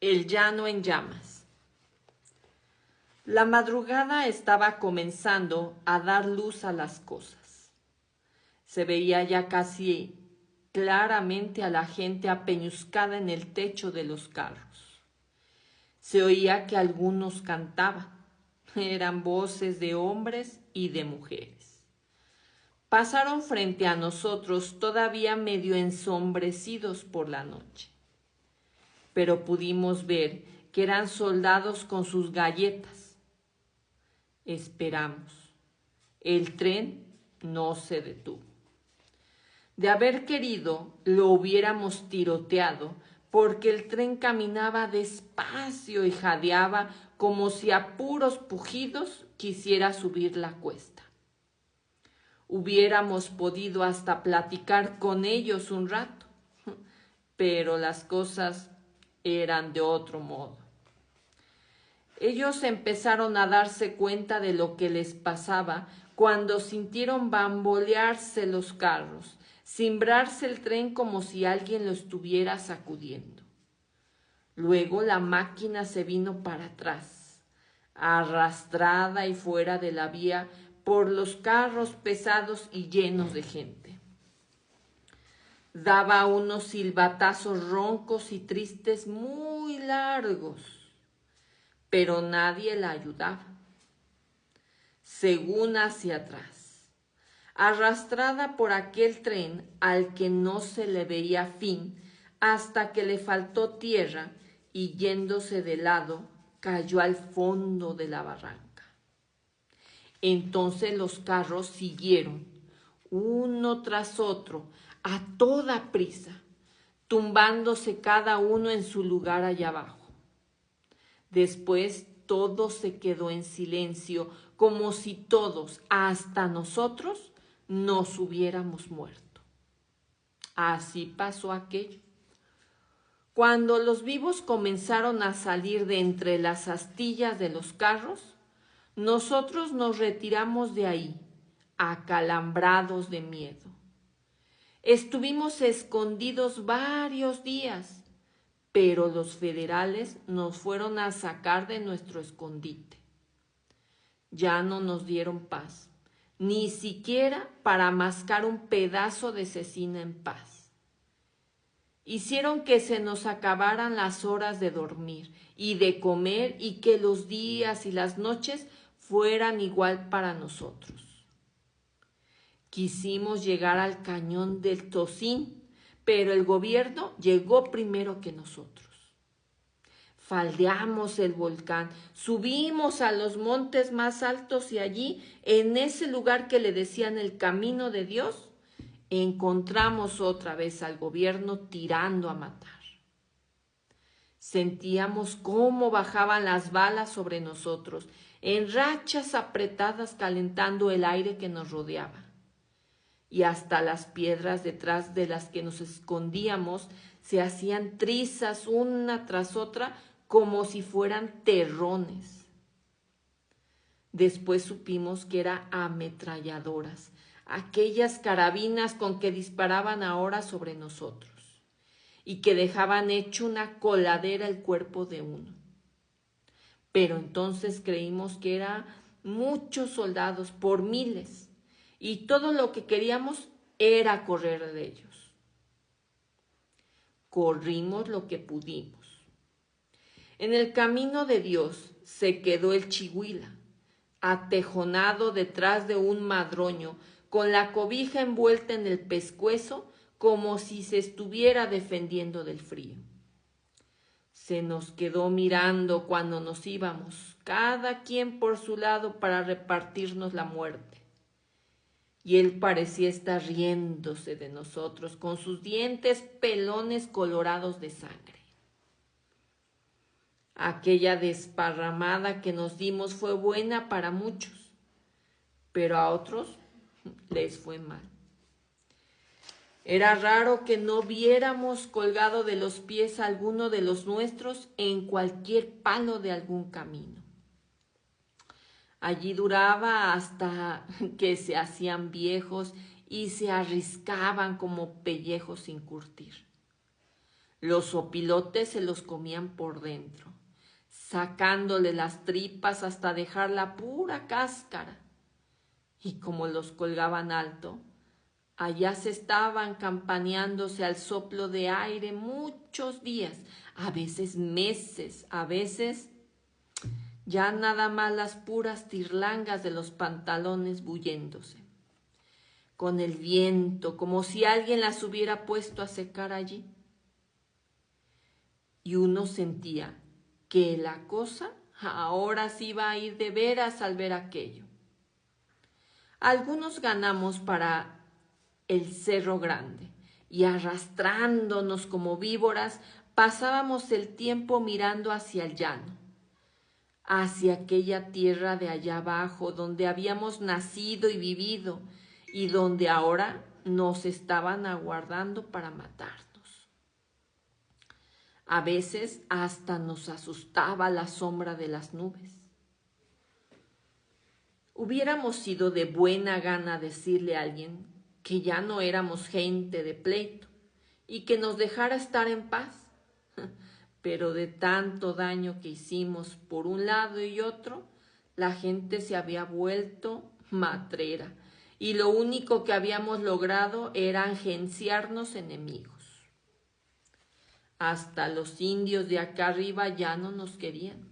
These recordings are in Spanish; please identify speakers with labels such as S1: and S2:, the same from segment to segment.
S1: El llano en llamas. La madrugada estaba comenzando a dar luz a las cosas. Se veía ya casi claramente a la gente apeñuscada en el techo de los carros. Se oía que algunos cantaban. Eran voces de hombres y de mujeres. Pasaron frente a nosotros todavía medio ensombrecidos por la noche. Pero pudimos ver que eran soldados con sus galletas. Esperamos. El tren no se detuvo. De haber querido, lo hubiéramos tiroteado, porque el tren caminaba despacio y jadeaba como si a puros pujidos quisiera subir la cuesta. Hubiéramos podido hasta platicar con ellos un rato, pero las cosas eran de otro modo. Ellos empezaron a darse cuenta de lo que les pasaba cuando sintieron bambolearse los carros, cimbrarse el tren como si alguien lo estuviera sacudiendo. Luego la máquina se vino para atrás, arrastrada y fuera de la vía por los carros pesados y llenos de gente. Daba unos silbatazos roncos y tristes muy largos, pero nadie la ayudaba. Según hacia atrás, arrastrada por aquel tren al que no se le veía fin, hasta que le faltó tierra y yéndose de lado, cayó al fondo de la barranca. Entonces los carros siguieron, uno tras otro, a toda prisa, tumbándose cada uno en su lugar allá abajo. Después todo se quedó en silencio, como si todos, hasta nosotros, nos hubiéramos muerto. Así pasó aquello. Cuando los vivos comenzaron a salir de entre las astillas de los carros, nosotros nos retiramos de ahí, acalambrados de miedo. Estuvimos escondidos varios días, pero los federales nos fueron a sacar de nuestro escondite. Ya no nos dieron paz, ni siquiera para mascar un pedazo de cecina en paz. Hicieron que se nos acabaran las horas de dormir y de comer y que los días y las noches fueran igual para nosotros. Quisimos llegar al cañón del Tocín, pero el gobierno llegó primero que nosotros. Faldeamos el volcán, subimos a los montes más altos y allí, en ese lugar que le decían el camino de Dios, encontramos otra vez al gobierno tirando a matar. Sentíamos cómo bajaban las balas sobre nosotros, en rachas apretadas calentando el aire que nos rodeaba. Y hasta las piedras detrás de las que nos escondíamos se hacían trizas una tras otra como si fueran terrones. Después supimos que eran ametralladoras, aquellas carabinas con que disparaban ahora sobre nosotros y que dejaban hecho una coladera el cuerpo de uno. Pero entonces creímos que eran muchos soldados por miles y todo lo que queríamos era correr de ellos. Corrimos lo que pudimos. En el camino de Dios se quedó el Chihuila, atejonado detrás de un madroño, con la cobija envuelta en el pescuezo, como si se estuviera defendiendo del frío. Se nos quedó mirando cuando nos íbamos, cada quien por su lado para repartirnos la muerte. Y él parecía estar riéndose de nosotros con sus dientes pelones colorados de sangre. Aquella desparramada que nos dimos fue buena para muchos, pero a otros les fue mal. Era raro que no viéramos colgado de los pies a alguno de los nuestros en cualquier palo de algún camino. Allí duraba hasta que se hacían viejos y se arriscaban como pellejos sin curtir. Los opilotes se los comían por dentro, sacándole las tripas hasta dejar la pura cáscara. Y como los colgaban alto, allá se estaban campaneándose al soplo de aire muchos días, a veces meses, a veces ya nada más las puras tirlangas de los pantalones bulléndose, con el viento, como si alguien las hubiera puesto a secar allí. Y uno sentía que la cosa ahora sí iba a ir de veras al ver aquello. Algunos ganamos para el Cerro Grande y arrastrándonos como víboras pasábamos el tiempo mirando hacia el llano, hacia aquella tierra de allá abajo donde habíamos nacido y vivido y donde ahora nos estaban aguardando para matarnos. A veces hasta nos asustaba la sombra de las nubes. Hubiéramos sido de buena gana decirle a alguien que ya no éramos gente de pleito y que nos dejara estar en paz, pero de tanto daño que hicimos por un lado y otro, la gente se había vuelto matrera y lo único que habíamos logrado era agenciarnos enemigos. Hasta los indios de acá arriba ya no nos querían.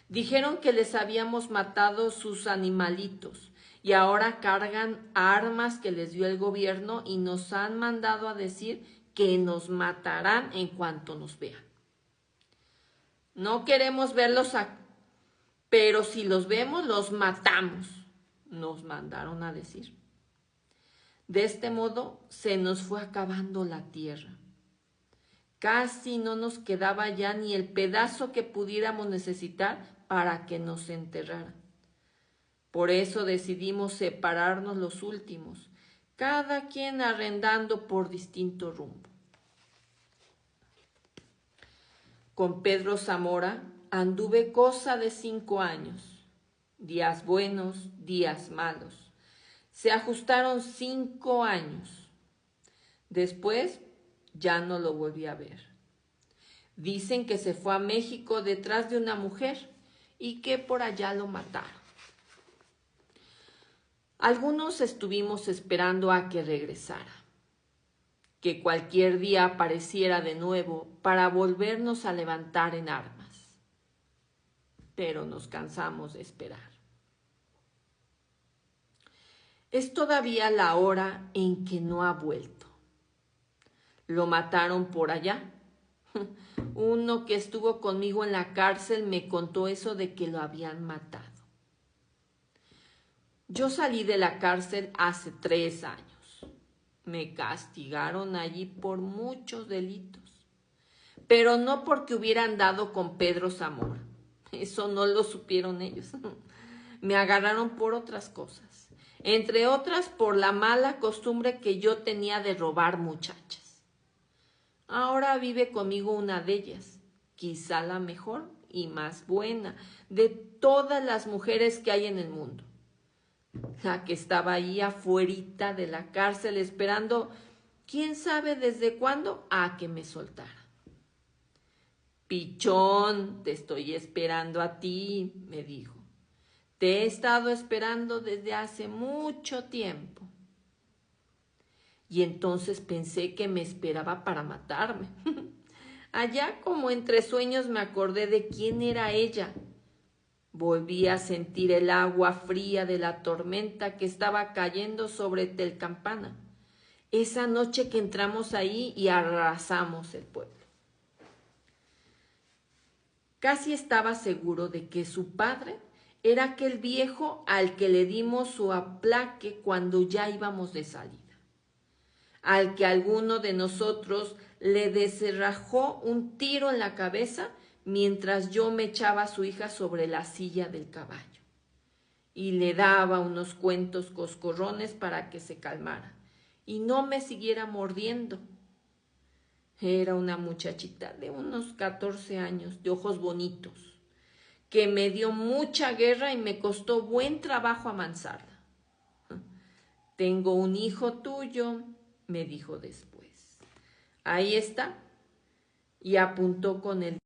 S1: Dijeron que les habíamos matado sus animalitos y ahora cargan armas que les dio el gobierno y nos han mandado a decir que nos matarán en cuanto nos vean. No queremos verlos, pero si los vemos los matamos, nos mandaron a decir. De este modo se nos fue acabando la tierra. Casi no nos quedaba ya ni el pedazo que pudiéramos necesitar para que nos enterraran. Por eso decidimos separarnos los últimos, cada quien arrendando por distinto rumbo. Con Pedro Zamora anduve cosa de 5 años, días buenos, días malos. Se ajustaron 5 años. Después ya no lo volví a ver. Dicen que se fue a México detrás de una mujer y que por allá lo mataron. Algunos estuvimos esperando a que regresara, que cualquier día apareciera de nuevo para volvernos a levantar en armas. Pero nos cansamos de esperar. Es todavía la hora en que no ha vuelto. Lo mataron por allá. Uno que estuvo conmigo en la cárcel me contó eso de que lo habían matado. Yo salí de la cárcel hace 3 años. Me castigaron allí por muchos delitos, pero no porque hubiera andado con Pedro Zamora. Eso no lo supieron ellos. Me agarraron por otras cosas, entre otras por la mala costumbre que yo tenía de robar muchachas. Ahora vive conmigo una de ellas, quizá la mejor y más buena de todas las mujeres que hay en el mundo. La que estaba ahí afuerita de la cárcel esperando, quién sabe desde cuándo, a que me soltara. Pichón, te estoy esperando a ti, me dijo. Te he estado esperando desde hace mucho tiempo. Y entonces pensé que me esperaba para matarme. Allá como entre sueños me acordé de quién era ella. Volví a sentir el agua fría de la tormenta que estaba cayendo sobre Telcampana, esa noche que entramos ahí y arrasamos el pueblo. Casi estaba seguro de que su padre era aquel viejo al que le dimos su aplaque cuando ya íbamos de salida, al que alguno de nosotros le descerrajó un tiro en la cabeza mientras yo me echaba a su hija sobre la silla del caballo y le daba unos cuentos coscorrones para que se calmara y no me siguiera mordiendo. Era una muchachita de unos 14 años, de ojos bonitos, que me dio mucha guerra y me costó buen trabajo amansarla. Tengo un hijo tuyo, me dijo después. Ahí está, y apuntó con el